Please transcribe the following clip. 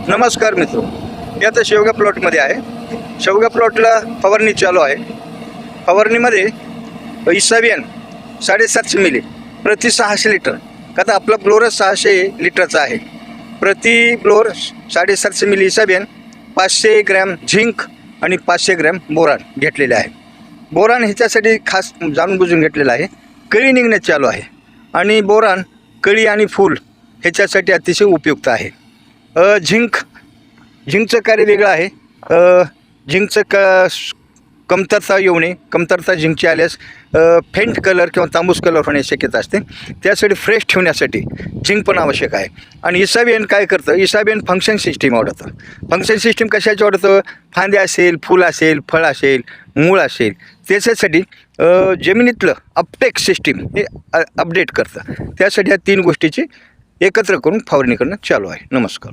नमस्कार मित्र, मी आता शेवगा प्लॉटमध्ये आहे. शेवगा प्लॉटला फवारणी चालू आहे. फवारणीमध्ये इसाबियन 750 मिली प्रति 600 लिटर. का तर आपला ब्लोअर 600 लिटरचा आहे. प्रति ब्लोअर 750 मिली इसाबियन, 500 ग्रॅम झिंक आणि 500 ग्रॅम बोरान घेतलेले आहे. बोरान ह्याच्यासाठी खास जाणून बुजून घेतलेलं आहे. कळी निघण्यात चालू आहे आणि बोरान कळी आणि फूल ह्याच्यासाठी अतिशय उपयुक्त आहे. झिंकचं कार्य वेगळं आहे. झिंकचं कमतरता येऊ नये, कमतरता झिंकची आल्यास फेंट कलर किंवा तांबूस कलर होण्याची शक्यता असते. त्यासाठी फ्रेश ठेवण्यासाठी झिंक पण आवश्यक आहे. आणि इसाबियन काय करतं, इसाबियन फंक्शन सिस्टीम आवडतं. फंक्शन सिस्टीम कशाची आवडतं, फांदे असेल, फूल असेल, फळ असेल, मूळ असेल, त्याच्यासाठी जमिनीतलं अपटेक सिस्टीम हे अपडेट करतं. त्यासाठी ह्या 3 गोष्टीची एकत्र करून फवारणी करणं चालू आहे. नमस्कार.